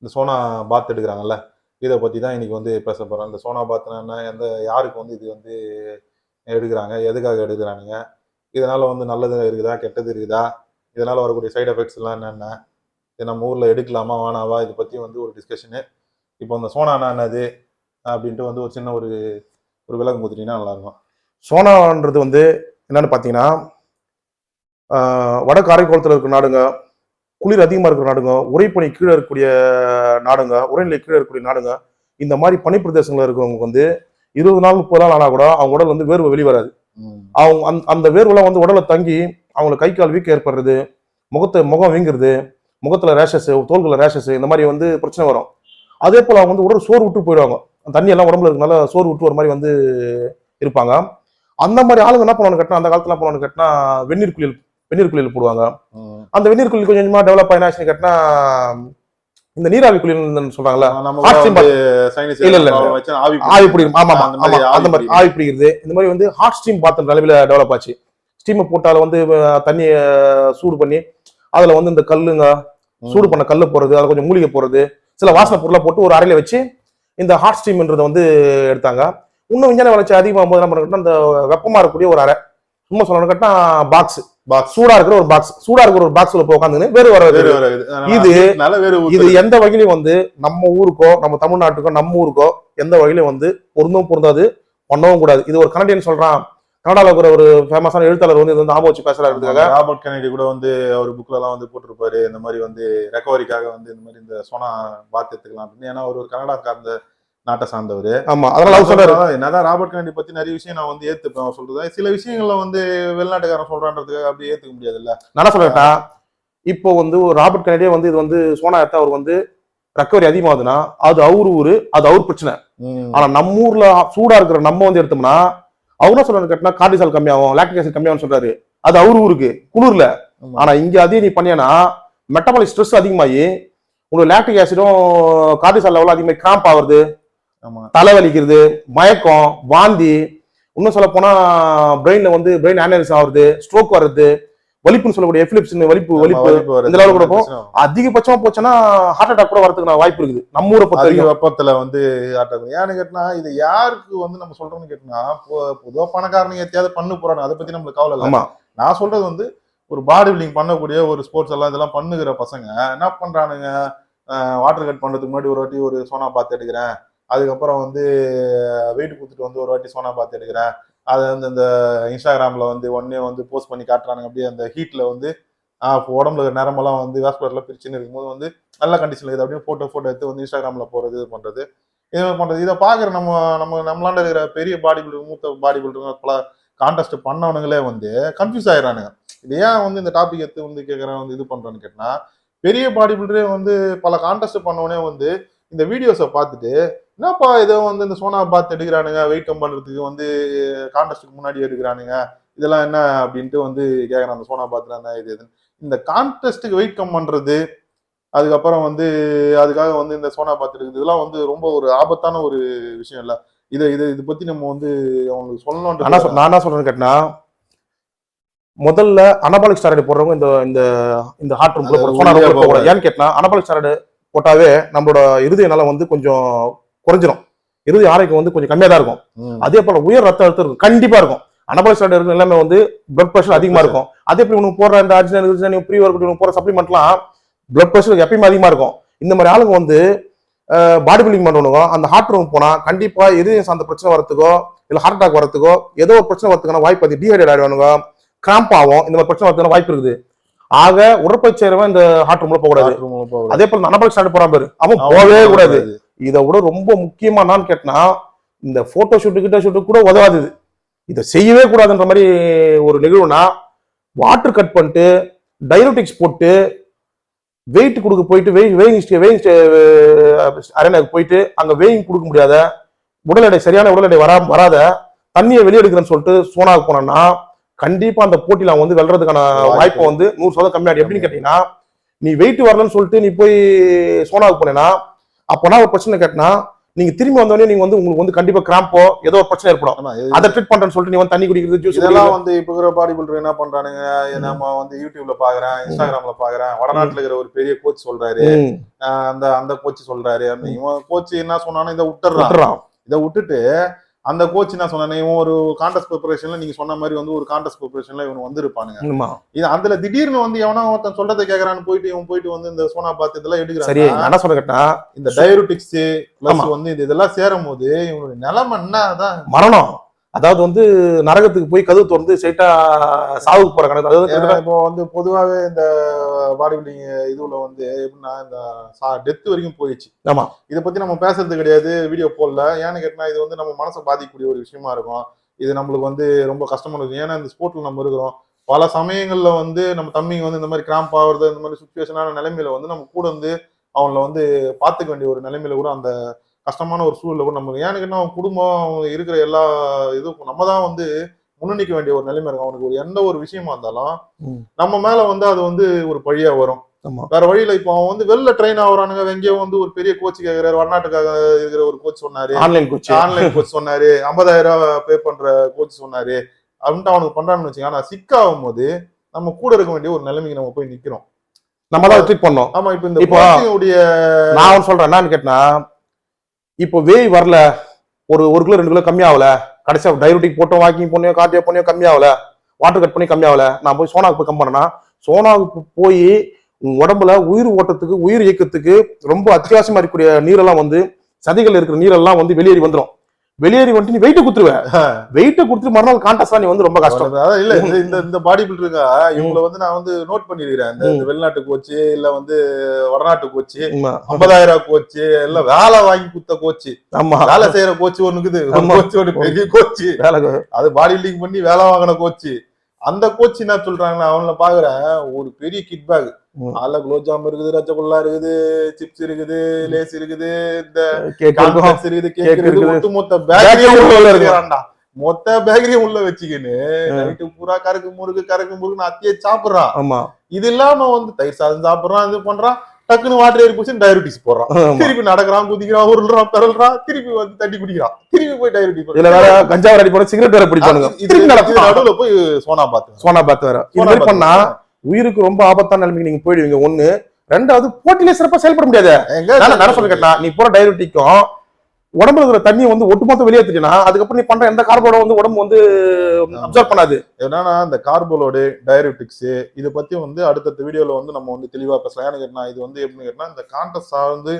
இந்த சோனா பாத் எடுக்கிறாங்கல்ல, இதை பற்றி தான் இன்னைக்கு வந்து பேச போகிறோம். இந்த சோனா பாத்னா என்ன, யாருக்கு வந்து இது வந்து எடுக்கிறாங்க, எதுக்காக எடுக்கிறானுங்க, இதனால் வந்து நல்லது இருக்குதா கெட்டது இருக்குதா, இதனால் வரக்கூடிய சைடு எஃபெக்ட்ஸ்லாம் என்னென்ன, இது நம்ம ஊரில் எடுக்கலாமா வேணாவா, இதை பற்றி வந்து ஒரு டிஸ்கஷனு. இப்போ இந்த சோனானா என்னது அப்படின்ட்டு வந்து ஒரு சின்ன ஒரு விளக்கம் கொடுத்துட்டீங்கன்னா நல்லாயிருக்கும். சோனான்றது வந்து என்னன்னு பார்த்தீங்கன்னா, வட காரைக்குளத்தில் இருக்கிற நாடுங்க, குளிர் அதிகமாக இருக்கிற நாடுங்க, உரைப்பனி கீழே இருக்கக்கூடிய நாடுங்க, உரைநிலை கீழே இருக்கக்கூடிய நாடுங்க, இந்த மாதிரி பனி பிரதேசங்களில் இருக்கிறவங்க வந்து 20 நாள் 30 நாள் ஆனால் கூட அவங்க உடல் வந்து வேர்வை வெளிவராது. அவங்க அந்த வேர்வெல்லாம் வந்து உடலை தங்கி அவங்களுக்கு கை கால் வீக்கம் ஏற்படுறது, முகம் வீங்குறது, முகத்துல ரேஷஸ், தோள்களை ரேஷஸ், இந்த மாதிரி வந்து பிரச்சனை வரும். அதே போல அவங்க வந்து உடல் சோறு விட்டு போயிடுவாங்க. தண்ணி எல்லாம் உடம்புல இருக்கனால சோறு விட்டு ஒரு மாதிரி வந்து இருப்பாங்க. அந்த மாதிரி ஆளுங்க என்ன பண்ணுவாங்க கேட்டா, அந்த காலத்துல என்ன பண்ணுவாங்க கேட்டா, வெந்நீர் குளியல் போடுவாங்க. அந்த வெந்நீர் குளியல் கொஞ்சம் கொஞ்சமா டெவலப் ஆயினாச்சு கேட்டா, இந்த நீராவி குளியல் சொல்றாங்கல்ல, ஆவி பிடிக்கும். ஆமா ஆமா, அந்த மாதிரி ஆவி பிடிக்கிறது. இந்த மாதிரி வந்து ஹாட் ஸ்டீம் பாத் அளவில் டெவலப் ஆச்சு. ஸ்டீமை போட்டால வந்து தண்ணியை சூடு பண்ணி அதுல வந்து இந்த கல்லுங்க, சூடு பண்ண கல்லு போறது, அதுல கொஞ்சம் மூலிகை போறது, சில வாசனை பொருளை போட்டு ஒரு அறையில வச்சு இந்த ஹாட் ஸ்டீம்ன்றதை வந்து எடுத்தாங்க. இன்னும் விஞ்ஞான வளர்ச்சி அதிகமாகும் போது என்ன பண்ணுறோம்னா, இந்த வெப்பமா இருக்கக்கூடிய ஒரு அறை, சும்மா சொல்லணும் கேட்டா பாக்ஸ், சூடா இருக்கிற ஒரு பாக்ஸ்ல போய் உட்காந்து வேறு இது எந்த வகையிலும் வந்து நம்ம ஊருக்கோ நம்ம தமிழ்நாட்டுக்கோ நம்ம ஊருக்கோ எந்த வகையிலும் வந்து பொருந்தாது, பண்ணவும் கூடாது. இது ஒரு கனடியன் சொல்றான், கனடால இருக்கிற ஒரு ஃபேமஸான எழுத்தாளர் வந்து இது வந்து ஆபம் வச்சு பேசுறாரு. ராபர்ட் கென்னடி கூட வந்து அவர் புக்ல எல்லாம் வந்து போட்டிருப்பாரு, இந்த மாதிரி வந்து ரெக்கவரிக்காக வந்து இந்த மாதிரி இந்த சோனா பாத் எடுத்துக்கலாம் அப்படின்னு. ஏன்னா ஒரு கனடா சார்ந்த நாட்டை சார்ந்தவர். ஆமா, அதனால சொல்றாரு. என்னதான் ராபர்ட் கென்னடி பத்தி நிறைய விஷயம் நான் வந்து ஏத்துப்பேன். அவர் சொல்றது சில விஷயங்கள்ல வந்து வெளிநாட்டுக்காரன் சொல்றான்றதுக்கு அப்படி ஏத்துக்க முடியாது இல்ல. நான் சொல்லிட்டா, இப்போ வந்து ராபர்ட் கென்னடியே வந்து இது வந்து சோனா எடுத்தா அவர் வந்து ரெக்கவரி அதிகமாகுதுன்னா அது அவரு ஊரு, அது அவர் பிரச்சனை. ஆனா நம்ம ஊர்ல சூடா இருக்கிற நம்ம வந்து எடுத்தோம்னா அவர் என்ன சொல்றாரு கேட்டா, கார்டிசால் கம்மியாகும், லாக்டிக் ஆசிட் கம்மியாகும் சொல்றாரு. அது அவரு ஊருக்கு குளிர்ல. ஆனா இங்க அதே நீ பண்ணியானா மெட்டபாலிக் ஸ்ட்ரெஸ் அதிகமாகி உங்களுக்கு லாக்டிக் ஆசிடும் கார்டிசால் லெவல் அதிகமாக கிராம்ப் ஆகுறது, தலைவலிக்கிறது, மயக்கம், வாந்தி, இன்னும் சொல்ல போனா பிரெயின் ஆனரிசம் ஆகுறது, ஸ்ட்ரோக் வர்றது, வலிப்புன்னு சொல்லக்கூடிய எபிலிப்ஸ் வலிப்பு இந்த லெவல் கூட போகும். அதிகபட்சமா போச்சுன்னா ஹார்ட் அட்டாக் கூட வரதுக்கு வாய்ப்பு இருக்குது நம்ம ஊரை பொறுத்த வெப்பத்துல வந்து ஏன்னு கேட்டா, இது யாருக்கு வந்து நம்ம சொல்றோம்னு கேட்டோம்னா, பொதுவா பணக்காரனுங்க எத்தையாவது பண்ணு போறாங்க, அதை பத்தி நம்மளுக்கு கவலை இல்லை. நான் சொல்றது வந்து ஒரு பாடி பில்டிங் பண்ணக்கூடிய ஒரு ஸ்போர்ட்ஸ் எல்லாம் இதெல்லாம் பண்ணுகிற பசங்க என்ன பண்றானுங்க, வாட்டர் கட் பண்றதுக்கு முன்னாடி ஒரு வாட்டி ஒரு சோனா பாத் எடுக்கிறேன், அதுக்கப்புறம் வந்து வெயிட் கொடுத்துட்டு வந்து ஒரு வாட்டி சோனா பாத் எடுக்கிறேன், அதை வந்து இந்த இன்ஸ்டாகிராம்ல வந்து ஒன்னே வந்து போஸ்ட் பண்ணி காட்டுறானுங்க. அப்படியே அந்த ஹீட்ல வந்து உடம்புல நேரமெல்லாம் வந்து வேஸ்குலர்லாம் பிரிச்சுன்னு இருக்கும்போது வந்து நல்ல கண்டிஷன்ல இது அப்படியே போட்டோ எடுத்து வந்து இன்ஸ்டாகிராம்ல போறது, இது பண்றது, இதை பாக்குற நம்மளாண்ட இருக்கிற பெரிய பாடி பில்டர், மூத்த பாடி பில்டர் பல கான்டெஸ்ட் பண்ணவனுங்களே வந்து கன்ஃபியூஸ் ஆயிடுறானுங்க. இது ஏன் வந்து இந்த டாபிக் எடுத்து வந்து கேட்கறேன், வந்து இது பண்றேன்னு கேட்டா, பெரிய பாடி பில்டரே வந்து பல கான்டெஸ்ட் பண்ணவனே வந்து இந்த வீடியோஸை பார்த்துட்டு, என்னப்பா ஏதோ வந்து இந்த சோனா பாத் எடுக்கிறானுங்க, வெயிட் கம் பண்றதுக்கு வந்து கான்டெஸ்ட்டுக்கு முன்னாடி எடுக்கிறானுங்க, இதெல்லாம் என்ன அப்படின்ட்டு வந்து கேட்கறான். அந்த சோனா பாத்ல என்ன இது இந்த கான்டெஸ்ட்டுக்கு வெயிட் கம் பண்றது, அதுக்கப்புறம் வந்து அதுக்காக வந்து இந்த சோனா பாத் இருக்குது, இதெல்லாம் வந்து ரொம்ப ஒரு ஆபத்தான ஒரு விஷயம் இல்ல. இது பத்தி நம்ம வந்து அவங்களுக்கு சொல்லணும். நான் என்ன சொல்றேன்னு கேட்டா, முதல்ல அனபாலிக் ஸ்டெராய்டு போடுறவங்க இந்த இந்த இந்த ஹார்ட் ரூம்ல ஏன்னு கேட்டா, அனபாலிக் ஸ்டெராய்டு போட்டாவே நம்மளோட இருதய நலம் வந்து கொஞ்சம் குறைஞ்சிரும், இருதய ஆரோக்கியம் வந்து கொஞ்சம் கம்மியா தான் இருக்கும். அதே போல உயர் ரத்த அழுத்தம் இருக்கும், கண்டிப்பா இருக்கும். அனபாலிக் ஸ்டெராய்டு இருக்கிற எல்லாமே வந்து பிளட் பிரஷர் அதிகமா இருக்கும். அதே போல உனக்கு போடுற இந்த அர்ஜினல் ப்ரீ ஒர்க் போற சப்ளிமெண்ட்லாம் பிளட் பிரஷர் எப்பயுமே அதிகமா இருக்கும். இந்த மாதிரி ஆளுங்க வந்து பாடி பில்டிங் பண்ணுவாங்க, அந்த ஹார்ட் ரூம் போனா கண்டிப்பா இருதயம் சார்ந்த பிரச்சனை வரதுக்கோ இல்ல ஹார்ட் அட்டாக் வரதுக்கோ ஏதோ ஒரு பிரச்சனை வரதுக்கான வாய்ப்பு அதிகம். டீஹைட்ரேட் ஆயிடுவானுங்க, கிராம்ப் ஆகும், இந்த மாதிரி பிரச்சனை வரதுக்கான வாய்ப்பு இருக்குது. ஆக உடற்பயிற்சி செய்யறவன் இந்த ஹார்ட் ரூம்ல போக கூடாது. அதே போல அனபாலிக் ஸ்டெராய்டு போறான் பாரு, அவன் போகவே கூடாது. இதை விட ரொம்ப முக்கியமா நான் கேட்டா, இந்த போட்டோ ஷூட்டு கூட உதவாது, இதை செய்யவே கூடாதுன்ற மாதிரி ஒரு நிகழ்வுனா, வாட்டர் கட் பண்ணிட்டு டையூட்டிக்ஸ் போட்டு வெயிட் கொடுக்க போயிட்டு வெயிங் அரேனாக்கு போயிட்டு அங்க வெயிங் கொடுக்க முடியாத, சரியான உடல் எடை வராத தண்ணியை வெளியெடுக்கிறேன்னு சொல்லிட்டு சோனாவுக்கு போனோம்னா கண்டிப்பா அந்த போட்டியில அவங்க வந்து வெல்றதுக்கான வாய்ப்பு வந்து 100% கம்மியாடி. எப்படின்னு கேட்டீங்கன்னா, நீ வெயிட் வரலன்னு சொல்லிட்டு நீ போய் சோனாவுக்கு போனேன்னா அப்போனா ஒரு பிரச்சனை கேட்டனா, நீங்க திரும்பி வந்தோடனே நீங்க வந்து உங்களுக்கு வந்து கண்டிப்பா கிராம்போ ஏதோ ஒரு பிரச்சனை ஏற்படும். அதை ட்ரீட் பண்றேன்னு சொல்லிட்டு நீ வந்து தண்ணி குடிக்கிறது ஜூஸ் இதெல்லாம் வந்து இப்ப இருக்கிற பாடி பில்டர் என்ன பண்றானுங்க, நம்ம வந்து யூடியூப்ல பாக்குறேன், இன்ஸ்டாகிராம்ல பாக்குறேன், வடநாட்டுல இருக்கிற ஒரு பெரிய கோச் சொல்றாரு, அந்த அந்த கோச் சொல்றாரு, அந்த இவன் கோச் என்ன சொன்னானோ இதை விட்டுறான். இதை விட்டுட்டு அந்த கோச் என்ன சொன்னானே, இவன் ஒரு கான்டெஸ்ட் ப்ரிப்பரேஷன்ல நீங்க சொன்ன மாதிரி வந்து ஒரு கான்டெஸ்ட் ப்ரிப்பரேஷன்ல இவன் வந்து இருப்பானுங்க. இது அதுல திடீர்னு வந்து எவனா ஒருத்தன் சொல்றதை கேக்குறான்னு போயிட்டு இவன் போயிட்டு வந்து இந்த சோனா பாத் இதெல்லாம் எடுக்கிறான். சரி, என்ன சொல்ல கேட்டா இந்த டயபெட்டிக்ஸ் பிளஸ் வந்து இதெல்லாம் சேரும் போது இவனுடைய நிலைமை என்னதான் மரணம். அதாவது வந்து நரகத்துக்கு போய் கதவு திறந்து ஸ்ட்ரைட்டா சாவுக்கு போற கணக்கு. அதாவது இப்போ வந்து பொதுவாகவே இந்த பாடி பில்டிங் இதுல வந்து எப்படின்னா இந்த டெத் வரைக்கும் போயிடுச்சு. ஆமா, இதை பத்தி நம்ம பேசுறது கிடையாது, வீடியோ போடல. ஏன்னு கேட்டா இது வந்து நம்ம மனசை பாதிக்கக்கூடிய ஒரு விஷயமா இருக்கும். இது நம்மளுக்கு வந்து ரொம்ப கஷ்டமான இருக்கும். ஏன்னா இந்த ஸ்போர்ட்ல நம்ம இருக்கிறோம். பல சமயங்கள்ல வந்து நம்ம தம்பிங்க வந்து இந்த மாதிரி கிராம்ப் ஆகுறது, இந்த மாதிரி சுச்சுவேஷனான நிலைமையில வந்து நம்ம கூட வந்து அவங்கள வந்து பாத்துக்க வேண்டிய ஒரு நிலைமையில கூட அந்த கஷ்டமான ஒரு சூழல்ல கூட நம்ம ஏன்னு கேட்டா அவன் குடும்பம் அவங்க இருக்கிற எல்லா இதுக்கும் நம்ம தான் வந்து முன்னணிக்க வேண்டிய ஒரு நிலைமை இருக்கும். அவனுக்கு ஒரு எந்த ஒரு விஷயமா இருந்தாலும் நம்ம மேல வந்து அது வந்து ஒரு பழியா வரும். வேற வழியில இப்போ அவன் வந்து வெளில ட்ரெயின் ஆகுறானுங்க. எங்கேயோ வந்து ஒரு பெரிய கோச் கேட்கிறாரு, வடநாட்டுக்காக இருக்கிற ஒரு கோச் சொன்னாரு, ஆன்லைன் கோச் சொன்னாரு, 50,000 பே பண்ற கோச் சொன்னாரு அப்படின்ட்டு அவனுக்கு பண்றான்னு வச்சுக்க. ஆனா சிக்காகும் போது நம்ம கூட இருக்க வேண்டிய ஒரு நிலைமைக்கு நம்ம போய் நிக்கிறோம். நம்ம தான் ட்ரீட் பண்ணோம். ஆமா, இப்ப இந்த கோச்சிங்குடைய நான் சொல்றேன் என்னன்னு கேட்டா, இப்போ வேய் வரல, ஒரு 1 கிலோ 2 கிலோ கம்மியாகல, கடைசியா டயபெட்டிக் போட்டோம், வாக்கிங் பண்ணியோ கார்டியோ பண்ணியோ கம்மியாகல, வாட்டர் கட் பண்ணி கம்மியாகல, நான் போய் சோனாவுக்கு போய் கம் பண்ணேன்னா, சோனாவுக்கு போய் உடம்புல உயிர் ஓட்டத்துக்கு உயிர் இயக்கத்துக்கு ரொம்ப அத்தியாவசியமா இருக்கக்கூடிய நீரெல்லாம் வந்து சதிகள் இருக்கிற நீரெல்லாம் வந்து வெளியேறி வந்துடும். வெளியேறி வந்துட்டு நீ வெயிட்ட குடுத்துருவேன். வெயிட்ட குடுத்துட்டு மறுநாள் கான்டெஸ்ட் நீ வந்து ரொம்ப கஷ்டம். இல்ல இந்த பாடி பில்டருங்க இவங்களை வந்து நான் வந்து நோட் பண்ணிருக்கிறேன். இந்த வெளிநாட்டு கோச்சு இல்ல வந்து வடநாட்டு கோச்சு, 50,000 கோச்சு இல்ல வேலை வாங்கி குத்த கோச்சு, வேலை செய்யற கோச்சு ஒண்ணுக்குது, ஒரு பெரிய கோச்சு, அது பாடி பில்டிங் பண்ணி வேலை வாங்கின கோச்சு. அந்த கோச் என்ன சொல்றாங்கன்னா, அவங்கள பாக்குறேன் ஒரு பெரிய கிட் பேக், அதுல குலோப்ஜாம் இருக்குது, ரசகுல்லா இருக்குது, சிப்ஸ் இருக்குது, லேஸ் இருக்குது, இந்த கான்ஃபிளெக்ஸ் இருக்குது, கேக் இருக்குது, ஒட்டுமொத்த பேக்கரியும் உள்ள இருக்கிறான்டா. மொத்த பேக்கரியும் உள்ள வச்சுக்கின்னு நைட்டு பூரா கறக்கு முறுக்கு அத்தியே சாப்பிடுறான். ஆமா, இது இல்லாம வந்து தயிர் சாதம் சாப்பிடுறான், இது பண்றான், டக்குன்னு வாட்டர் ஏறி போச்சு டயபெட்டிஸ் போடுறான், திருப்பி நடக்கிறான், குதிக்கிறான், உருள்றான், பெறல்றான், திருப்பி வந்து தண்ணி குடிக்கிறான், திருப்பி போய் டயபெட்டிஸ். இதுல வேற கஞ்சா அடி போட சிகரெட் வேற பிடிப்பானுங்க. நடுவுல போய் சோனா பாத்து வேற இது மாதிரி பண்ணா உயிருக்கு ரொம்ப ஆபத்தான நிலைமைக்கு நீங்க போயிடுவீங்க. 1, 2வது போட்டியிலே சிறப்பா செயல்பட முடியாது. நான் சொல்ல கேட்டா, நீ போற டயபெட்டிக்கும் உடம்புல இருக்கிற தண்ணியை வந்து ஒட்டுமொத்த வெளியேற்றினா அதுக்கப்புறம் நீ பண்ற எந்த கார்போட வந்து உடம்பு வந்து அப்சர்வ் பண்ணாது. என்னன்னா இந்த கார்போலோடு டயபெட்டிக்ஸ் இதை பத்தி வந்து அடுத்த வீடியோல வந்து நம்ம வந்து தெளிவா பேசலாம். ஏன்னு கேட்டா இது வந்து எப்படின்னு கேட்டா இந்த கான்டெஸ்ட் சார்ந்து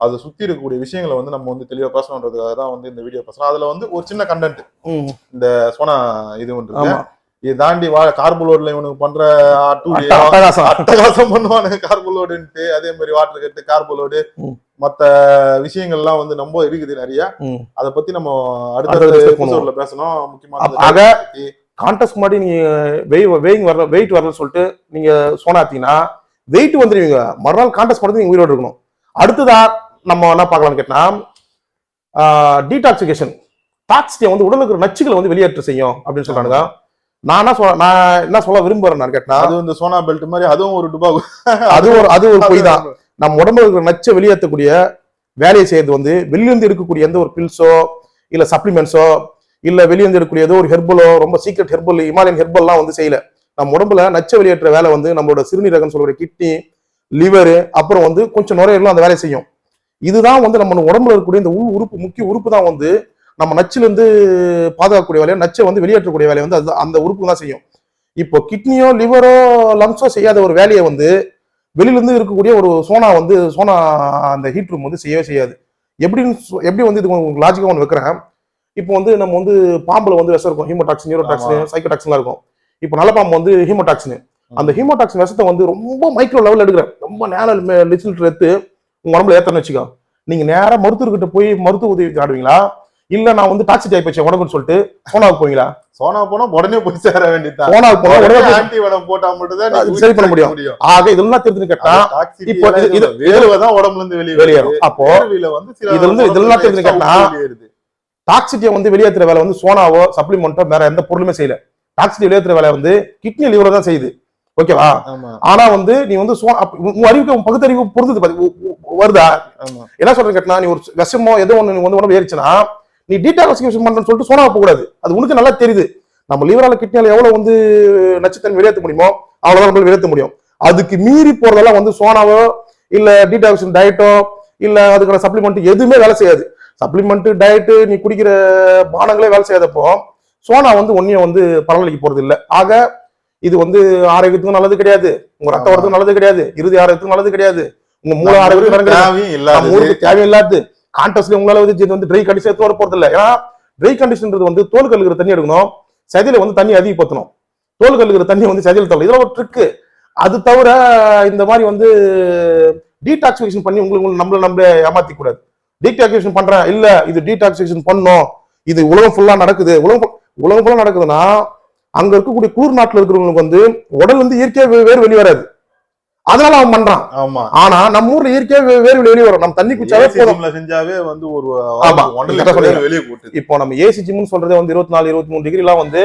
அதை சுத்தி இருக்கக்கூடிய விஷயங்களை வந்து நம்ம வந்து தெளிவா பேசணுன்றதுக்காக தான் வந்து இந்த வீடியோ பேசலாம். அதுல வந்து ஒரு சின்ன கண்டென்ட் இந்த சோனா இது வந்து இதை தாண்டி கார்போலோட்ல இவனுக்கு பண்ற அட்டகாசம் பண்ணுவானுங்க கார்போலோடுன்ட்டு. அதே மாதிரி வாட்டர் கட்டு கார்போலோடு மத்த விஷயங்கள்லாம் வந்து ரொம்ப இருக்குது நிறைய. அதை பத்தி நம்ம அடுத்த பேசணும். முக்கியமான கான்டெஸ்ட் மாதிரி நீங்க வெயிட் வரல சொல்லிட்டு நீங்க சோனாத்தீங்கன்னா வெயிட் வந்துருவீங்க. மறுநாள் கான்டெஸ்ட் பண்ணி நீங்க உயிரோடு இருக்கணும். அடுத்ததா நம்ம என்ன பார்க்கலாம்னு கேட்டா, டீடாக்சிகேஷன் டாக்ஸியை வந்து உடலுக்கு இருக்கிற நச்சுகளை வந்து வெளியேற்ற செய்யும் அப்படின்னு சொல்றாங்க. நான் என்ன சொல்ல விரும்புறேன் கேட்டா, அது இந்த சோனா பெல்ட் மாதிரி அதுவும் ஒரு டுபா, அது ஒரு பொய் தான். நம்ம உடம்புல இருக்கிற நச்சை வெளியேற்றக்கூடிய வேலையை செய்யறது வந்து வெளியிருந்து எடுக்கக்கூடிய எந்த ஒரு பில்ஸோ இல்ல சப்ளிமெண்ட்ஸோ இல்ல வெளியிருந்து எடுக்கக்கூடிய ஏதோ ஒரு ஹெர்பலோ ரொம்ப சீக்ரெட் ஹெர்பல் இமாலயன் ஹெர்பல்லாம் வந்து செய்யல. நம்ம உடம்புல நச்சை வெளியேற்ற வேலை வந்து நம்மளோட சிறுநீரகம் சொல்ற கிட்னி, லிவர், அப்புறம் வந்து கொஞ்சம் நுரையீரலும் அந்த வேலை செய்யும். இதுதான் வந்து நம்ம உடம்புல இருக்கக்கூடிய இந்த உறுப்பு, முக்கிய உறுப்பு தான் வந்து நம்ம நச்சுல இருந்து பாதுகாக்கக்கூடிய வேலையை, நச்சை வந்து வெளியேற்றக்கூடிய வேலையை வந்து அந்த உறுப்பு தான் செய்யும். இப்போ கிட்னியோ லிவரோ லங்ஸோ செய்யாத ஒரு வேலையை வந்து வெளியில இருந்து இருக்கக்கூடிய ஒரு சோனா அந்த ஹீட் ரூம் வந்து செய்யவே செய்யாது. எப்படி வந்து இது லாஜிக்கா ஒன்று வைக்கிறேன். இப்போ வந்து நம்ம வந்து பாம்புல வந்து விஷம் இருக்கும், ஹீமோடாக்சின், நியூரோடாக்சின், சைக்கோடாக்சின்லாம் இருக்கும். இப்போ நல்ல பாம்பு வந்து ஹீமோடாக்சின், அந்த ஹீமோடாக்சின் விஷத்தை வந்து ரொம்ப மைக்ரோ லெவல் எடுக்கிறேன், ரொம்ப நேரம் லிட்டர் எடுத்து உங்க உடம்புல ஏத்தன்னு வச்சுக்கோ. நீங்க நேரம் மருத்துவர்கிட்ட போய் மருத்துவ உதவி ஆடுவீங்களா, இல்ல நான் வந்து டாக்ஸி ஆகி போச்சு உடம்புன்னு சொல்லிட்டு சோனாவுக்கு போவீங்களா? சோனா போனா உடனே போய் சேர வேண்டியதான். சோனாவுக்கு போனா உடனே ஆன்டிவெனம் போட்டா மட்டும் தான் சரி பண்ண முடியும். ஆக இதெல்லாம் தெரிஞ்சு கேட்டா இப்போ வேர்வைதான் உடம்புல இருந்து வெளியேறும். அப்போ இதெல்லாம் தெரிஞ்சு கேட்டா டாக்ஸிட்டியை வந்து வெளியேற்றுற வேலை வந்து சோனாவோ சப்ளிமெண்டோ வேற எந்த பொருளுமே செய்யல. டாக்ஸிட்டி வெளியேற்றுற வேலை வந்து கிட்னி லிவரோ தான் செய்யுது. ஓகேவா? ஆனா வந்து நீ வந்து உன் அறிவுக்கு உன் பகுத்தறிவு பொறுத்தது வருதா? என்ன சொல்றேன் கேட்டா, நீ ஒரு விஷமோ ஏதோ ஒண்ணு வந்து உடம்பு ஏறிச்சுன்னா நீ டீடாக்சிஃபிகேஷன் பண்றேன்னு சொல்லிட்டு சோனா போகக்கூடாது. அது உனக்கு நல்லா தெரியுது. நம்ம லிவரால கிட்னியால எவ்வளவு வந்து நச்சுத்தன்மை வெளியேற்ற முடியுமோ அவ்வளவுதான் நம்மளால வெளியேற்ற முடியும். அதுக்கு மீறி போறதெல்லாம் வந்து சோனாவோ இல்ல டீடாக்சிஃபிகேஷன் டயட்டோ இல்ல அதுக்கான சப்ளிமெண்ட் எதுவுமே வேலை செய்யாது. சப்ளிமெண்ட் டயட்டு நீ குடிக்கிற பானங்களே வேலை செய்யாதப்போ சோனா வந்து ஒன்னியும் வந்து பரவலிக்க போறது இல்லை. ஆக இது வந்து ஆரோக்கியத்துக்கும் நல்லது கிடையாது, உங்க ரத்த வரத்துக்கும் நல்லது கிடையாது, இறுதி ஆரோக்கியத்துக்கும் நல்லது கிடையாது, உங்க மூல ஆரோக்கியம் தேவையில்லாது. கான்டஸ்ட்ல உங்களால வந்து ட்ரை கண்டிஷன் எடுத்து வர போறது இல்லை. ஏன்னா ட்ரை கண்டிஷன்ன்றது வந்து தோல் கழுகுற தண்ணி எடுக்கணும், சதியில வந்து தண்ணி அதிகப்படுத்தணும். தோல் கழுகுற தண்ணி வந்து சதியில தவிர இதெல்லாம் ஒரு ட்ரிக்கு. அது தவிர இந்த மாதிரி வந்து டீடாக்சிஃபிகேஷன் பண்ணி உங்களுக்கு நம்மள ஏமாத்திக்க கூடாது. டீடாக்சிஃபிகேஷன் பண்றேன் இல்ல, இது டீடாக்சிஃபிகேஷன் பண்ணணும், இது உலகம் ஃபுல்லா நடக்குது. உலகம் ஃபுல்லா நடக்குதுன்னா அங்க இருக்கக்கூடிய குளிர் நாட்டுல இருக்கிறவங்களுக்கு வந்து உடல் வந்து இயற்கையா வேறு வெளியே வராது, அதனால அவன் பண்றான். ஆனா நம்ம ஊர்ல இயற்கையா வேறு வெளியே வரும். நம்ம தண்ணி குடிச்சாவே செஞ்சாவே வந்து ஒரு வெளியே போட்டு. இப்போ நம்ம ஏசி ஜிம்னு சொல்றதே வந்து 24-23 டிகிரி எல்லாம் வந்து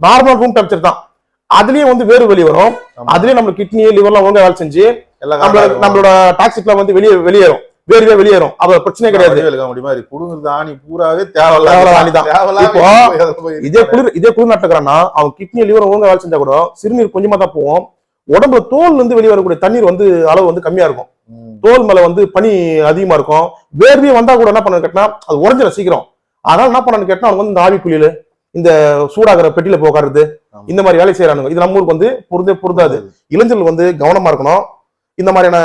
நார்மல் ரூம் டெம்பரேச்சர் தான். அதுலயே வந்து வேறு வெளியே வரும். அதுலயே நம்ம கிட்னி லிவர்லாம் ஒழுங்கா வேலை செஞ்சு நம்மளோட டாக்ஸிக்லாம் வந்து வெளியேறும், வேர்வே வெளியேறும். அது பிரச்சனை கிடையாது. இதே குளிர் நாட்டுக்கிறான்னா அவன் கிட்னி லிவர் ஒழுங்கா வேலை செஞ்சா கூட சிறுநீர் கொஞ்சமா தான் போவோம். உடம்புல தோல் வந்து வெளியே வரக்கூடிய தண்ணீர் வந்து அளவு வந்து கம்மியா இருக்கும். தோல் மேல வந்து பனி அதிகமா இருக்கும். வேர்வையே வந்தா கூட என்ன பண்ணு கேட்டா அது உறைஞ்சிட சீக்கிரம். அதனால என்ன பண்ணு கேட்டா அவங்க வந்து இந்த ஆவி குளியல், இந்த சூடாகிற பெட்டியில போகிறது, இந்த மாதிரி வேலை செய்யறானுங்க. இது நம்ம ஊருக்கு வந்து பொருந்தாது. இளைஞர்கள் வந்து கவனமா இருக்கணும். இந்த மாதிரியான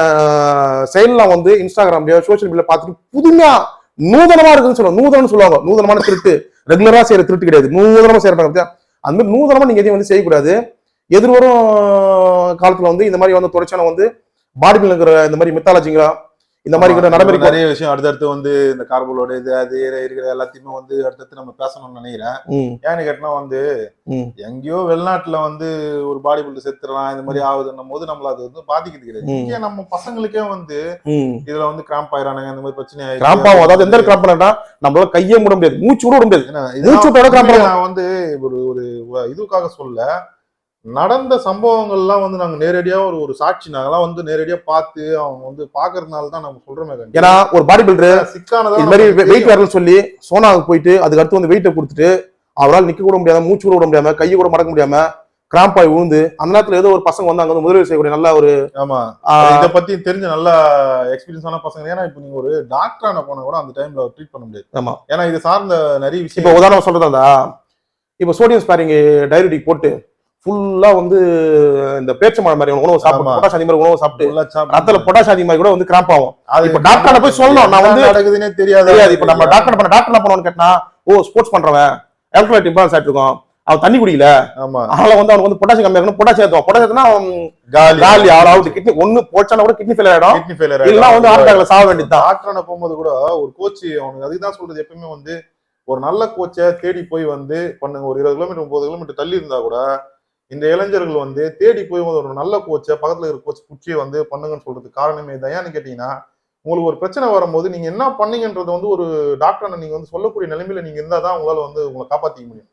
செயல்லாம் வந்து இன்ஸ்டாகிராம்லயோ சோசியல் மீடியா பார்த்துட்டு புதுமையா நூதனமா இருக்குன்னு சொல்லுவாங்க. நூதனம் சொல்லுவாங்க. நூதனமான திருட்டு ரெகுலரா செய்யற திருட்டு கிடையாது, நூதனமா செய்யறாங்க. அந்த மாதிரி நூதனமா நீங்க எதையும் வந்து செய்யக்கூடாது. எதிர்வரும் காலத்துல வந்து இந்த மாதிரி வந்து தொடர்ச்சியான வந்து பாடி பில்டிங் இந்த மாதிரி மித்தாலஜிங்களா இந்த மாதிரி கூட நடைமுறை நிறைய விஷயம் அடுத்தடுத்து வந்து இந்த கார்போலோட இது அது இருக்கிற எல்லாத்தையுமே வந்து அடுத்தடுத்து நம்ம பேசணும்னு நினைக்கிறேன். ஏன்னு கேட்டா வந்து எங்கேயோ வெளிநாட்டுல வந்து ஒரு பாடி பில்டர் செத்துறான் இந்த மாதிரி ஆகுதுன்னும் போது நம்மள அது வந்து பாதிக்கிறது கிடையாது. இங்கே நம்ம பசங்களுக்கே வந்து இதுல வந்து கிராம்ப் ஆயிரானுங்க, இந்த மாதிரி பிரச்சனை ஆகும். அதாவது எந்த கிராம்ப் பண்ணா நம்மளால கையே மூட முடியாது, மூச்சு விட முடியாது. நான் வந்து ஒரு இதுக்காக சொல்ல, நடந்த சம்பவங்கள்லாம் வந்து நாங்க நேரடியா ஒரு சாட்சி நாங்கெல்லாம் வந்து நேரடியா பார்த்து அவங்க வந்து பாக்குறதுனால தான் நம்ம சொல்றோமே. ஏன்னா ஒரு பாடி பில்டர் சிக்கானதா இந்த மாதிரி வெயிட் வரணும்னு சொல்லி சோனாவுக்கு போயிட்டு அதுக்கு அடுத்து வந்து வெயிட்டை கொடுத்துட்டு அவரால் நிக்க கூட முடியாம, மூச்சு கூட விட முடியாம, கையை கூட மடக்க முடியாம கிராம்ப் ஆகி விழுந்து அந்த நேரத்துல ஏதோ ஒரு பசங்க வந்து அங்க வந்து முதலீடு செய்யக்கூடிய நல்ல ஒரு இதை பத்தி தெரிஞ்ச நல்ல எக்ஸ்பீரியன்ஸான பசங்க. ஏன்னா இப்ப நீங்க ஒரு டாக்டரான போன கூட அந்த டைம்ல ட்ரீட் பண்ண முடியாது. ஆமா, ஏன்னா இது சார்ந்த நிறைய விஷயம். இப்ப உதாரணம் சொல்றதா, இப்ப சோடியம் ஸ்பாரிங் டையூரிட்டிக் போட்டு ஃபுல்லா வந்து இந்த பேச்சமழை மாதிரி உணவு சாப்பிட்டு பொட்டாஷ் அதிகமாக உணவு சாப்பிட்டு ரத்தத்துல பொட்டாஷ் அதிகமாக கூட வந்து கிராம்ப் ஆகும். இப்ப டாக்டர் போய் சொல்லணும், நான் வந்து நடக்குதுன்னே தெரியாது. இப்ப நம்ம டாக்டர் என்ன பண்ணுவோம்னு கேட்டா, ஸ்போர்ட்ஸ் பண்றவன் எலக்ட்ரோலைட் இம்பாலன்ஸ் ஆயிட்டு இருக்கும், அவன் தண்ணி குடிக்கல, அதனால வந்து அவனுக்கு வந்து பொட்டாசியம் கம்மியா இருக்கணும், பொட்டாசியம் ஏத்துவான். பொட்டாசியம்னா காலி அவுட், கிட்னி ஒண்ணு போச்சானா கூட கிட்னி ஃபெயிலியர் ஆயிடும், இல்லனா வந்து ஹார்ட் அட்டாக்ல சாக வேண்டியதுதான். டாக்டரான போகும்போது கூட ஒரு கோச் அவனுக்கு அதுதான் சொல்றது, எப்பவுமே வந்து ஒரு நல்ல கோச்சை தேடி போய் வந்து பண்ணுங்க. ஒரு 20 கிலோமீட்டர் 30 கிலோமீட்டர் தள்ளி இருந்தா கூட இந்த இளைஞர்கள் வந்து தேடி போய் ஒரு நல்ல கோச்சை பக்கத்துல இருக்கிற கோச் குச்சியை வந்து பண்ணுங்கன்னு சொல்றதுக்கு காரணமே தான். ஏன்னு கேட்டீங்கன்னா, உங்களுக்கு ஒரு பிரச்சனை வரும்போது நீங்க என்ன பண்ணீங்கன்றத வந்து ஒரு டாக்டர் நீங்க வந்து சொல்லக்கூடிய நிலைமையில நீங்க இருந்தாதான் உங்களால வந்து உங்களை காப்பாத்திக்க முடியும்.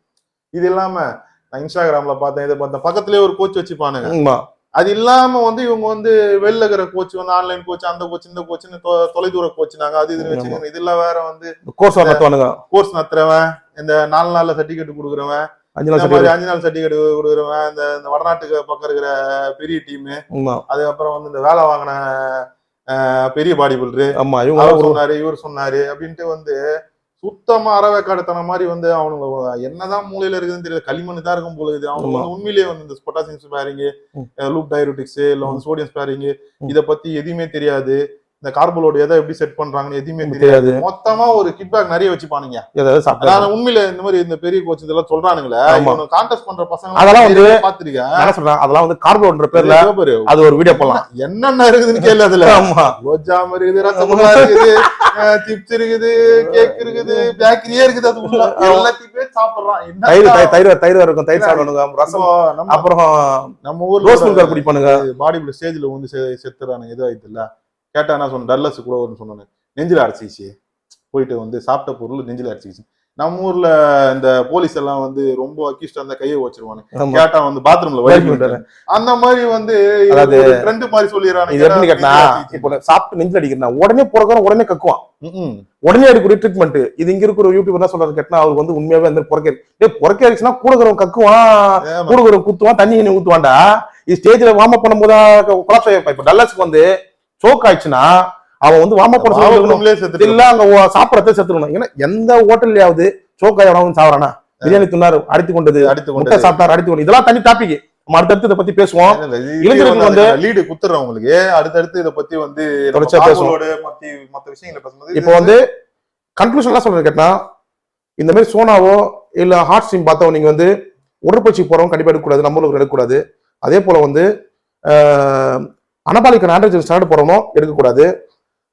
இது இல்லாம நான் இன்ஸ்டாகிராம்ல பார்த்தேன், இதை பார்த்தேன், பக்கத்திலேயே ஒரு கோச் வச்சுப்பானுங்க. அது இல்லாம வந்து இவங்க வந்து வெளில இருக்கிற கோச் வந்து ஆன்லைன் கோச், அந்த கோச் இந்த கோச்னு தொலைதூர கோச் நாங்க அது இதுன்னு வச்சுக்கோங்க. இதெல்லாம் வேற வந்து கோர்ஸ் நடத்துறவன், இந்த 4 நாள்ல சர்டிபிகேட் கொடுக்குறவன், 5 நாள் சர்டிபிகேட் கொடுக்குறவன், இந்த வடநாட்டுக்கு பக்கம் இருக்கிற பெரிய டீம், அதுக்கப்புறம் வந்து இந்த வேலை வாங்கின பெரிய பாடி பில்டர் சொன்னாரு இவர் சொன்னாரு அப்படின்ட்டு வந்து சுத்தமா அறவேக்காடுத்தன மாதிரி வந்து அவனுங்க என்னதான் மூலையில இருக்குதுன்னு தெரியல, களிமண் தான் இருக்கும் போல இருக்குது. அவங்க வந்து உண்மையிலேயே வந்து இந்த பொட்டாசியம் ஸ்பேரிங், லூப் டையூரிட்டிக்ஸ் இல்ல வந்து சோடியம் ஸ்பேரிங் இதை பத்தி எதுவுமே தெரியாது. இந்த கார்போலோட எதை எப்படி செட் பண்றாங்கன்னு எதுவுமே தெரியாது. மொத்தமா ஒரு கிட்பேக் நிறைய வச்சுப்பானுங்க. உண்மையில இந்த மாதிரி இந்த பெரிய கோச் இதெல்லாம் சொல்றானுங்களே, கான்டெஸ்ட் பண்ற பசங்க அதெல்லாம் வந்து பாத்துருக்கேன். அதெல்லாம் வந்து கார்போன்ற பேர்ல அது ஒரு வீடியோ போடலாம். என்னென்ன இருக்குதுன்னு கேள்வி. அதுல ரோஜாம் இருக்குது, ரசகுல்லா இருக்குது, சிப்ஸ் இருக்குது, கேக் இருக்குது, பேக்கரியே இருக்குது. அது உள்ள எல்லாத்தையுமே சாப்பிடுறான். தயிர் இருக்கும், தயிர் சாப்பிடுவாங்க, ரசம், அப்புறம் நம்ம ஊர்ல ரோஸ் மில்க் குடிப்பானுங்க. பாடி பில்டர் ஸ்டேஜ்ல வந்து செத்துறானுங்க. இது ஆயிட்டு இல்ல கேட்டா என்ன சொன்ன, டல்லஸ் கூட ஒரு சொன்னானு நெஞ்சில அரைச்சிச்சு போயிட்டு வந்து சாப்பிட்ட பொருள் நெஞ்சில அரைச்சிச்சு. நம்ம ஊர்ல இந்த போலீஸ் எல்லாம் வந்து ரொம்ப அக்கிஷ்டம் அந்த கையை வச்சிருவாங்க, ஆமா. கேட்டா வந்து பாத்ரூம்ல வலிக்கு அந்த மாதிரி வந்து அதாவது ட்ரெண்ட் மாதிரி சொல்லிடுறாங்க. இது எப்படி கேட்டா, இப்போ சாப்பிட்டு நெஞ்சில் அடிக்கிறா உடனே போறதும் உடனே கக்குவான், உடனே எடுக்கிற ட்ரீட்மெண்ட். இது இங்க இருக்கிற யூடியூபர் என்ன சொல்றாரு கேட்டா, அவருக்கு வந்து உண்மையாவே அந்த பொறக்க அடிச்சுன்னா கூடக்கிறவன் கக்குவான், கூடக்கிறவன் குத்துவான், தண்ணி எண்ணி ஊத்துவான்டா. இது ஸ்டேஜ்ல வார்ம் அப் பண்ணும்போது கொலாப்ஸ் ஆயிருப்பா. இப்ப டல்லஸ்க்கு வந்து சோக் ஆயிடுச்சுன்னா அவன் வந்து வார்ம் அப் பண்ண இல்ல அங்க சாப்பிடறத செத்துக்கணும். ஏன்னா எந்த ஹோட்டல்லையாவது சோக் ஆகணும் சாவறானா, பிரியாணி துண்ணாரு அடித்து கொண்டது, முட்டை சாப்பிட்டாரு அடித்து கொண்டு, இதெல்லாம் தனி டாபிக். நம்ம அடுத்தடுத்து இதை பத்தி பேசுவோம். இளைஞர்கள் வந்து லீடு குத்துறவங்களுக்கு அடுத்தடுத்து இதை பத்தி வந்து தொடர்ச்சியா பேசுவோம். மற்ற விஷயங்களை பேசும்போது இப்போ வந்து கன்க்ளூஷன் எல்லாம் சொல்றது கேட்டா, இந்த மாதிரி சோனாவோ இல்ல ஹாட் ஸ்ட்ரீம் பார்த்தோம் நீங்க வந்து உடற்பயிற்சி போறவங்க கண்டிப்பா எடுக்கக்கூடாது, நம்ம ஊருக்கு எடுக்கக்கூடாது. அதே போல வந்து அனபாலிக் ஆண்ட்ரோஜன் ஸ்டார்ட் போறவனும் எடுக்கக்கூடாது.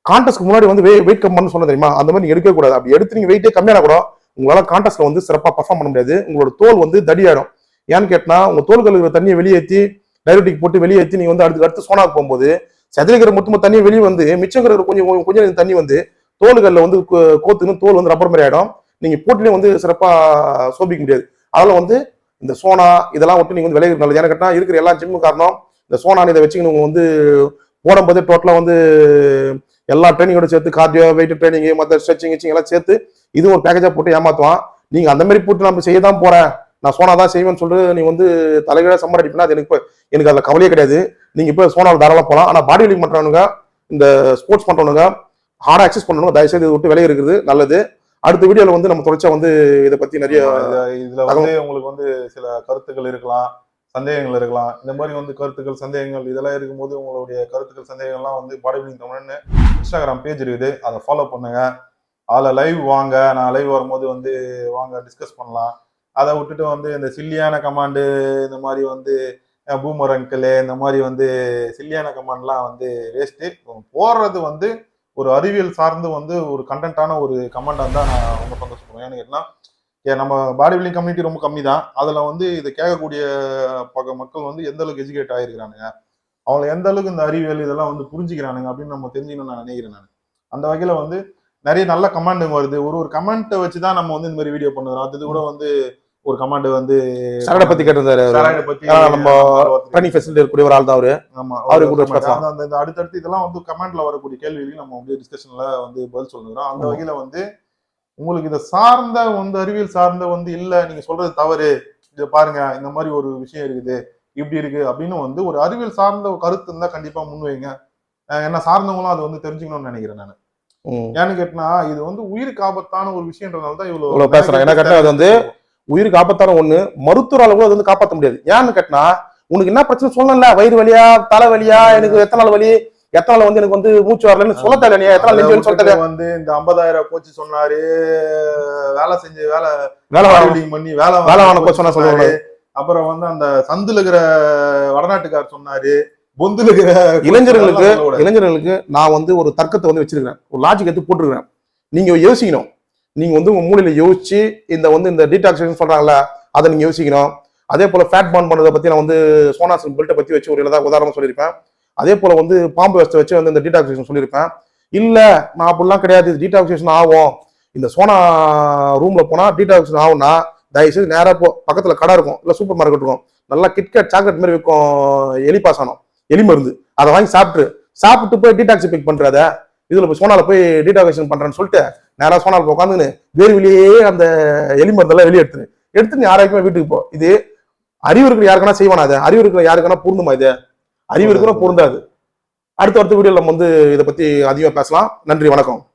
கான்டெஸ்ட்க்கு முன்னாடி வந்து வெயிட் கம் பண்ணு சொன்ன தெரியுமா, அந்த மாதிரி எடுக்கவே கூடாது. அப்படி எடுத்து நீங்க வெயிட்டே கம்மியான கூட உங்களால கான்டெஸ்ட்ல வந்து சிறப்பா பர்ஃபார்ம் பண்ண முடியாது. உங்களோட தோல் வந்து தடியாயிடும். ஏன்னு கேட்டா, உங்க தோல்கள் இருக்கிற தண்ணியை வெளியேற்றி டைரோட்டிக் போட்டு வெளியேற்றி நீங்க வந்து அடுத்து சோனாக்கு போகும்போது சதுரிக்கிற மொத்தமா தண்ணி வெளியே வந்து மிச்சம் கொஞ்சம் தண்ணி வந்து தோல்கள்ல வந்து கோத்துன்னு தோல் வந்து ரப்பர் மாதிரி ஆயிடும். நீங்க போட்டிலையும் வந்து சிறப்பா சோபிக்க முடியாது. அதனால வந்து இந்த சோனா இதெல்லாம் விட்டு நீங்க வந்து விளையாடுறது நல்லது. ஏன்னு கேட்டா இருக்கிற எல்லா ஜிம்மு காரணம் இந்த சோனா இதை வச்சு நீங்க வந்து போடும்போது டோட்டலா வந்து எல்லா ட்ரைனிங்கோட சேர்த்து கார்டியோ, வெயிட் ட்ரைனிங், மற்ற ஸ்ட்ரெச்சிங் எல்லாம் சேர்த்து இது ஒரு பேக்கேஜா போட்டு ஏமாத்துவான். நீங்க அந்த மாதிரி போட்டு நம்ம செய்ய தான் போறேன், நான் சோனா தான் செய்வேன்னு சொல்லிட்டு நீ வந்து தலைகீழ சம்மர் அது எனக்கு அதுல கவலையே கிடையாது. நீங்க இப்ப சோனாவில் தாராளம் போகலாம். ஆனா பாடி பில்டிங் பண்றவனுங்க, இந்த ஸ்போர்ட்ஸ் பண்றவனுங்க ஹார்டா எக்ஸசைஸ் பண்ணணும், தயவுசெய்து இதை விட்டு விலகி இருக்குது நல்லது. அடுத்த வீடியோல வந்து நம்ம தொடர்ச்சியா வந்து இதை பத்தி நிறைய இதுல வந்து உங்களுக்கு வந்து சில கருத்துக்கள் இருக்கலாம், சந்தேகங்கள் இருக்கலாம். இந்த மாதிரி வந்து கருத்துக்கள் சந்தேகங்கள் இதெல்லாம் இருக்கும்போது உங்களுடைய கருத்துக்கள் சந்தேகங்கள்லாம் வந்து பாடி பில்டிங் தமிழ்னு இன்ஸ்டாகிராம் பேஜ் இருக்குது, அதை ஃபாலோ பண்ணுங்க. அதில் லைவ் வாங்க, நான் லைவ் வரும்போது வந்து வாங்க டிஸ்கஸ் பண்ணலாம். அதை விட்டுட்டு வந்து இந்த சில்லியான கமாண்டு, இந்த மாதிரி வந்து பூமர் அங்கிள், இந்த மாதிரி வந்து சில்லியான கமாண்ட்லாம் வந்து வேஸ்ட்டு. போடுறது வந்து ஒரு அறிவியல் சார்ந்து வந்து ஒரு கண்டென்ட்டான ஒரு கமெண்டாக தான் நான் ரொம்ப சந்தோஷப்படுவேன். ஏன்னு கேட்டால் நம்ம பாடி பில்டிங் கம்யூனிட்டி ரொம்ப கம்மி தான். அதில் வந்து இதை கேட்கக்கூடிய மக்கள் வந்து எந்த அளவுக்கு எஜுகேட் ஆகிருக்கிறானுங்க, அவங்க எந்த அளவுக்கு இந்த அறிவியல் இதெல்லாம் வந்து புரிஞ்சுக்கிறானுங்க அப்படின்னு நம்ம தெரிஞ்சுக்கணும்னு நான் நினைக்கிறேன். நான் அந்த வகையில் வந்து நிறைய நல்ல கமெண்ட் வருது. ஒரு கமெண்ட்டை வச்சு தான் நம்ம வந்து இந்த மாதிரி வீடியோ பண்ணுறோம். அது கூட வந்து ஒரு கமெண்ட் வந்து சரடை பத்தி கேட்டிருந்தாரு, நம்ம ட்ரைனிங் ஃபெசிலிட்டி இருக்கக்கூடிய ஒரு ஆள் தான் அவரு. ஆமா, அவரு கூட அந்த அடுத்தடுத்து இதெல்லாம் வந்து கமெண்ட்ல வரக்கூடிய கேள்விகளுக்கு நம்ம வந்து டிஸ்கஷன்ல வந்து பதில் சொல்லுறோம். அந்த வகையில வந்து உங்களுக்கு இதை சார்ந்த வந்து அறிவியல் சார்ந்த வந்து இல்ல நீங்க சொல்றது தவறு, இதை பாருங்க இந்த மாதிரி ஒரு விஷயம் இருக்குது, இப்படி இருக்கு அப்படின்னு வந்து ஒரு அறிவியல் சார்ந்த ஒரு கருத்து இருந்தா கண்டிப்பா முன்வைங்க. என்ன சார்ந்தவங்களும் அதை வந்து தெரிஞ்சுக்கணும்னு நினைக்கிறேன் நான். ஏன்னு கேட்டா, இது வந்து உயிருக்கு ஆபத்தான ஒரு விஷயம்ன்றதால தான் இவ்வளவு பேசுறேன். என்ன கேட்டா அது வந்து உயிருக்கு ஆபத்தான ஒண்ணு, மருத்துவரால கூட அது வந்து காப்பாற்ற முடியாது. ஏன்னு கேட்டா, உனக்கு என்ன பிரச்சனை சொல்லல, வயிறு வலியா, தலை வலியா, எனக்கு எத்தனை நாள் வலி, எத்தனை நாள் வந்து எனக்கு வந்து மூச்சு வரலன்னு சொல்ல தேவையா, எத்தனை நாள் நெஞ்சு சொல்லிட்டு வந்து இந்த 50,000 கோச்சு சொன்னாரு, வேலை செஞ்சு பண்ணி வேலை கோச்சு சொன்னா சொல்லுவாரு. அப்புறம் வந்து அந்த சந்துல இருக்கிற வடநாட்டுக்கார் சொன்னாரு, பொந்துல இருக்கிற இளைஞர்களுக்கு நான் வந்து ஒரு தர்க்கத்தை வந்து வச்சிருக்கிறேன், ஒரு லாஜிக் எடுத்து போட்டுருக்கிறேன். நீங்க யோசிக்கணும். நீங்க வந்து உங்க மூளையில யோசிச்சு இந்த டீடாக்சின் சொல்றாங்கல்ல, அதை நீங்க யோசிக்கணும். அதே போல ஃபேட் பர்ன் பண்றதை பத்தி நான் வந்து சோனாசன் பெல்ட்டை பத்தி வச்சு ஒரு உதாரணம் சொல்லியிருப்பேன். அதே போல வந்து பாம்பு வேஸ்ட்டை வச்சு வந்து இந்த டீடாக்சின் சொல்லியிருப்பேன். இல்ல நான் அப்படிலாம் கிடையாது, டீடாக்சின் ஆகும், இந்த சோனா ரூம்ல போனா டீடாக்சின் ஆகும்னா தயவுசெய்து நேரா பக்கத்துல கடை இருக்கும், இல்ல சூப்பர் மார்க்கெட் இருக்கும், நல்லா கிட்கேட் சாக்லேட் மாதிரி விற்கும் எலிபாசனம், எலி மருந்து, அதை வாங்கி சாப்பிட்டு போய் டீடாக்சிஃபைக் பண்றத இதுல போய் சோனால போய் டீடாக்சின் பண்றேன்னு சொல்லிட்டு நேரா சோனால உட்காந்துன்னு வேர்விலேயே அந்த எலி மருந்தெல்லாம் வெளியே எடுத்து நீ ஆரோக்கியமா வீட்டுக்கு போ. இது அறிவு இருக்கிற யாருக்கான செய்வானா, அது அறிவு இருக்கிற யாருக்கான பொருந்துமா, இது அறிவு இருக்கிற பொருந்தாது. அடுத்த வீடியோல நம்ம வந்து இதை பத்தி அதிகமா பேசலாம். நன்றி, வணக்கம்.